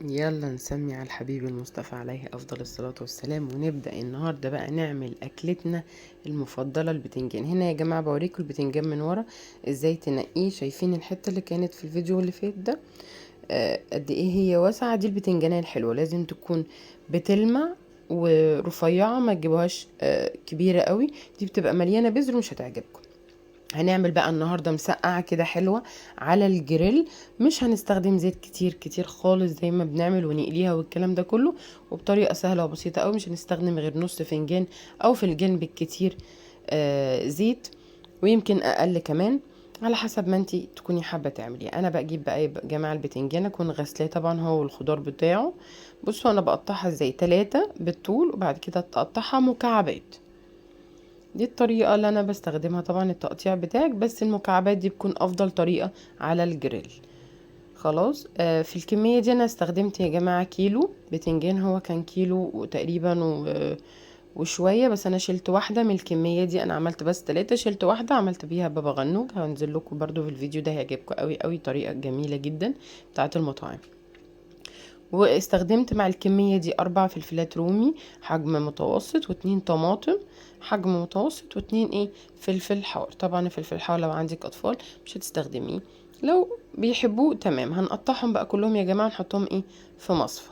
يلا نسمي على الحبيب المصطفى عليه أفضل الصلاة والسلام، ونبدأ النهاردة بقى نعمل أكلتنا المفضلة البتنجان. هنا يا جماعة بوريكم البتنجان من ورا ازاي تنقيه. شايفين الحتة اللي كانت في الفيديو اللي فات ده؟ قد ايه هي واسعة. دي البتنجانية الحلوة لازم تكون بتلمع ورفيعة، ما تجيبوهاش كبيرة قوي، دي بتبقى مليانة بذر ومش هتعجبكم. هنعمل بقى النهاردة مسقعة كده حلوة على الجريل. مش هنستخدم زيت كتير كتير خالص زي ما بنعمل ونقليها والكلام ده كله، وبطريقة سهلة وبسيطة قوي. مش هنستخدم غير نص فنجان او فنجان بالكتير زيت، ويمكن اقل كمان على حسب ما انتي تكوني حابة تعمليه. انا بجيب بقى يا جماعة البتنجان اكون غسلاه طبعا هو والخضار بتاعه. بصوا انا بقطعها ازاي، 3 بالطول وبعد كده تقطعها مكعبات. دي الطريقة اللي انا بستخدمها. طبعا التقطيع بتاعك بس المكعبات دي بتكون افضل طريقة على الجريل. خلاص. في الكمية دي انا استخدمت يا جماعة كيلو بتنجان، هو كان كيلو تقريبا وشوية، بس انا شلت واحدة من الكمية دي. انا عملت بس 3، شلت واحدة عملت بيها بابا غنوج. هنزل لكم برضو في الفيديو ده، هيعجبكم قوي قوي، طريقة جميلة جدا بتاعت المطاعم. واستخدمت مع الكمية دي 4 فلفلات رومي حجم متوسط، و2 طماطم حجم متوسط، و2 فلفل حار. طبعا الفلفل الحار لو عندك اطفال مش هتستخدميه، لو بيحبوه تمام. هنقطعهم بقى كلهم يا جماعة، نحطهم في مصفى.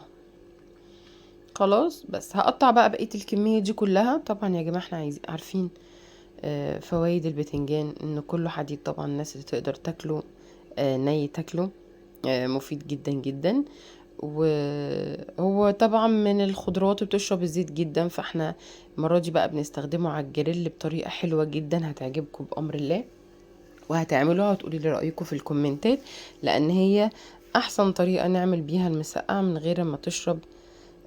خلاص. بس هقطع بقى بقية الكمية دي كلها. طبعا يا جماعة احنا عارفين فوائد البتنجان ان كله حديد. طبعا الناس اللي تقدر تاكله ني تاكله، مفيد جدا جدا. وهو طبعا من الخضروات بتشرب الزيت جدا، فاحنا المرة دي بقى بنستخدمه على الجريل بطريقة حلوة جدا هتعجبكم بأمر الله، وهتعملوها وتقولي لي رأيكم في الكومنتات، لأن هي أحسن طريقة نعمل بيها المسقعة من غير ما تشرب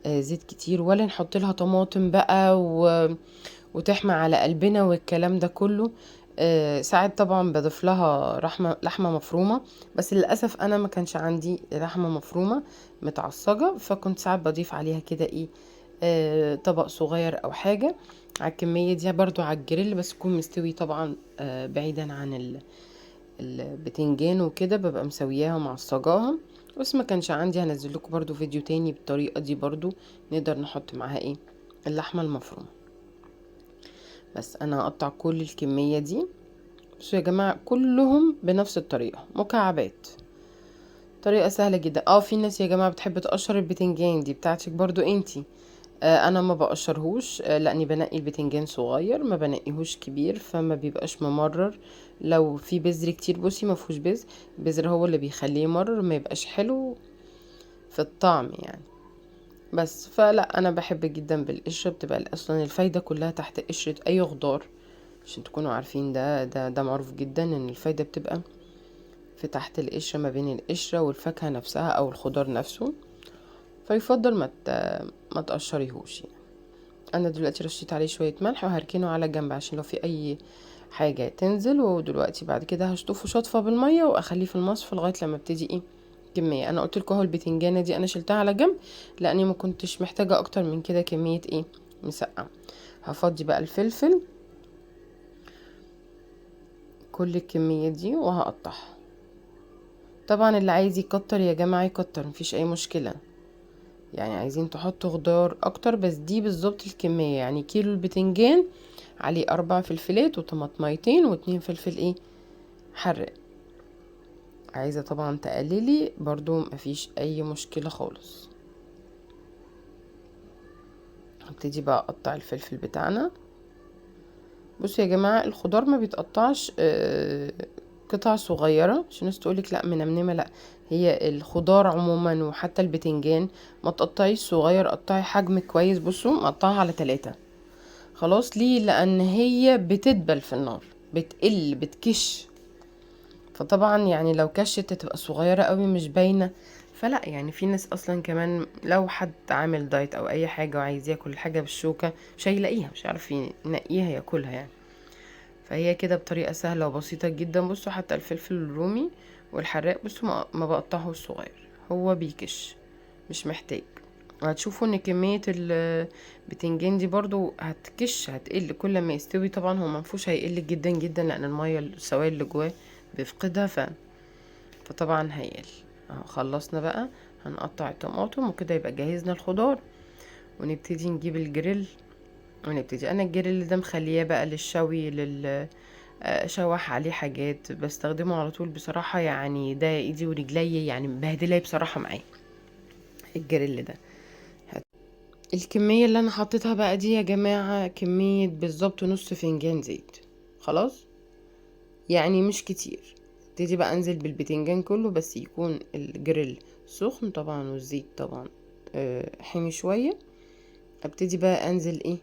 زيت كتير، ولا نحط لها طماطم بقى وتحمى على قلبنا والكلام ده كله. ساعات طبعا بضيف لها لحمه مفرومه، بس للاسف انا ما كانش عندي لحمه مفرومه متعصجه، فكنت ساعات بضيف عليها كده طبق صغير او حاجه على الكميه دي برضو على الجريل، بس يكون مستوي طبعا بعيدا عن البتنجان وكده، ببقى مسوياها ومعصجاها. بس ما كانش عندي، هنزل لكم برضو فيديو تاني بالطريقه دي برضو نقدر نحط معاها اللحمه المفرومه. بس انا هقطع كل الكمية دي. بصوا يا جماعة كلهم بنفس الطريقة مكعبات، طريقة سهلة جدا. في ناس يا جماعة بتحب تقشر البتنجان، دي بتاعتك برضو انتي. انا ما بقشرهوش لاني بنقي البتنجان صغير، ما بنقيهوش كبير فما بيبقاش ممرر. لو في بذر كتير، بصي ما فيهوش بذر، البذر هو اللي بيخليه يمرر، ما يبقاش حلو في الطعم يعني. بس فلا انا بحب جدا بالقشرة، بتبقى اصلا الفايدة كلها تحت قشرة اي خضار، عشان تكونوا عارفين. ده معروف جدا ان الفايدة بتبقى في تحت القشرة، ما بين القشرة والفاكهة نفسها او الخضار نفسه. فيفضل ما تقشريهوش يعني. انا دلوقتي رشيت عليه شوية ملح وهركنه على جنب عشان لو في اي حاجة تنزل. ودلوقتي بعد كده هشطفه شطفة بالمية واخليه في المصفى لغاية لما ابتدي كمية. انا قلت لكم اهو البتنجانة دي انا شلتها على جنب لاني ما كنتش محتاجة اكتر من كده كمية مسقعة. هفضي بقى الفلفل كل الكمية دي وهقطعها. طبعا اللي عايز يكتر يا جماعة يكتر، مفيش اي مشكلة. يعني عايزين تحطوا خضار اكتر، بس دي بالظبط الكمية. يعني كيلو البتنجان عليه 4 فلفلات وطماطميتين و2 فلفل حراق. عايزة طبعا تقللي برضو مفيش اي مشكلة خالص. هبتدي بقى اقطع الفلفل بتاعنا. بصوا يا جماعة الخضار ما بيتقطعش قطع صغيرة عشان الناس تقولك لا منمنمة، لا، هي الخضار عموما وحتى البتنجان ما تقطعيش صغير، قطعي حجم كويس. بصوا مقطعها على 3. خلاص. ليه؟ لان هي بتدبل في النار، بتكش. فطبعا يعني لو كشت تبقى صغيرة قوي مش باينة. فلا يعني في ناس اصلا كمان لو حد عامل دايت او اي حاجة وعايز ياكل حاجة بالشوكة مش هيلاقيها، مش عارف ينقيها ياكلها يعني. فهي كده بطريقة سهلة وبسيطة جدا. بصوا حتى الفلفل الرومي والحراق بصوا ما بقطعه صغير، هو بيكش مش محتاج. وهتشوفوا ان كمية البتنجان دي برضو هتكش، هتقل كل ما يستوي. طبعا هو منفوش هيقل جدا جدا لان المية السوائل اللي جواه بيفقدها فطبعا هيقل. اهو خلصنا بقى. هنقطع الطماطم وكده يبقى جهزنا الخضار، ونبتدي نجيب الجريل ونبتدي. انا الجريل ده مخليه بقى للشوي، شوح عليه حاجات بستخدمه على طول بصراحة، يعني ده ايدي ورجلي يعني مبهدلة بصراحة معاه الجريل ده. الكمية اللي انا حطيتها بقى دي يا جماعة كمية بالظبط نص فنجان زيت، خلاص يعني مش كتير. ابتدي بقى انزل بالبتنجان كله، بس يكون الجريل سخن طبعا والزيت طبعا حمي شوية. ابتدي بقى انزل ايه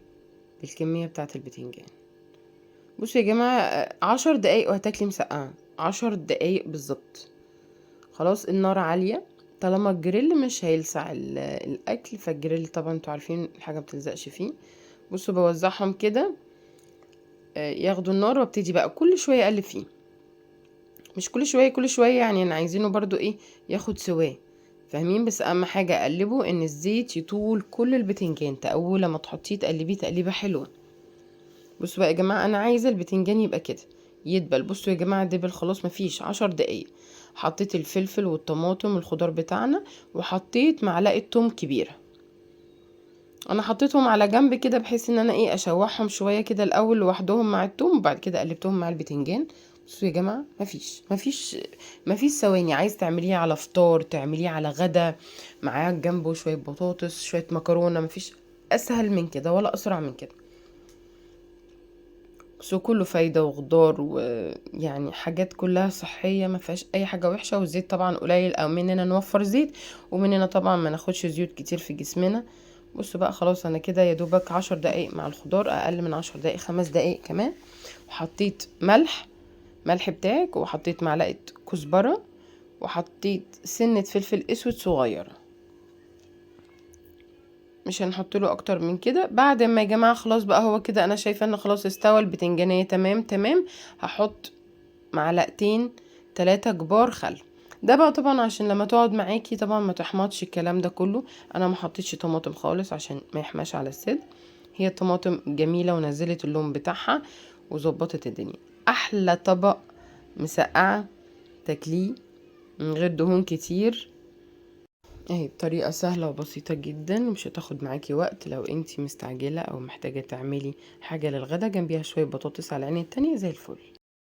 بالكمية بتاعة البتنجان. بصوا يا جماعة 10 دقايق وهتاكلي مسقعة، 10 دقايق بالظبط. خلاص النار عالية، طالما الجريل مش هيلسع الاكل، فالجريل طبعا انتوا عارفين الحاجة متلزقش فيه. بصوا بوزعهم كده ياخدوا النار، وابتدي بقى كل شوية اقلب فيه، مش كل شوية كل شوية يعني، انا عايزينه برضو ايه ياخد سواه، فاهمين؟ بس اهم حاجة اقلبه ان الزيت يطول كل البتنجان، اول لما تحطيه تقلبيه تقليبه حلوة. بصوا بقى يا جماعة انا عايزة البتنجان يبقى كده يدبل. بصوا يا جماعة دبل خلاص، مفيش 10 دقايق. حطيت الفلفل والطماطم والخضار بتاعنا، وحطيت معلقة توم كبيرة. انا حطيتهم على جنب كده بحيث ان انا ايه اشوحهم شوية كده الاول لوحدهم مع التوم، وبعد كده قلبتهم مع البتنجان. بصوا يا جماعة مفيش ثواني، عايز تعمليه على فطار، تعمليه على غدا معاه جنبه شوية بطاطس شوية مكرونة، مفيش اسهل من كده ولا اسرع من كده. بس كله فايدة وخضار ويعني حاجات كلها صحية، ما فيهاش اي حاجة وحشة. والزيت طبعا قليل، او مننا نوفر زيت، ومننا طبعا ما ناخدش زيوت كتير في جسمنا. بصوا بقى خلاص انا كده يا دوبك 10 دقايق مع الخضار، اقل من 10 دقايق، 5 دقايق كمان. وحطيت ملح بتاعك، وحطيت معلقة كزبرة، وحطيت سنة فلفل اسود صغيرة، مش هنحط له اكتر من كده. بعد ما يا جماعه خلاص بقى هو كده انا شايفه ان خلاص استوى البتنجانيه تمام تمام، هحط معلقتين 3 كبار خل. ده بقى طبعا عشان لما تقعد معاكي طبعا ما تحمضش الكلام ده كله. انا ما حطيتش طماطم خالص عشان ما يحماش على الصدر. هي الطماطم جميله ونزلت اللون بتاعها وظبطت الدنيا. احلى طبق مسقعه تاكليه من غير دهون كتير، اهي بطريقة سهلة وبسيطة جدا، مش هتاخد معاكي وقت. لو انتي مستعجلة او محتاجة تعملي حاجة للغدا جنبيها شوية بطاطس على العين التانية زي الفل.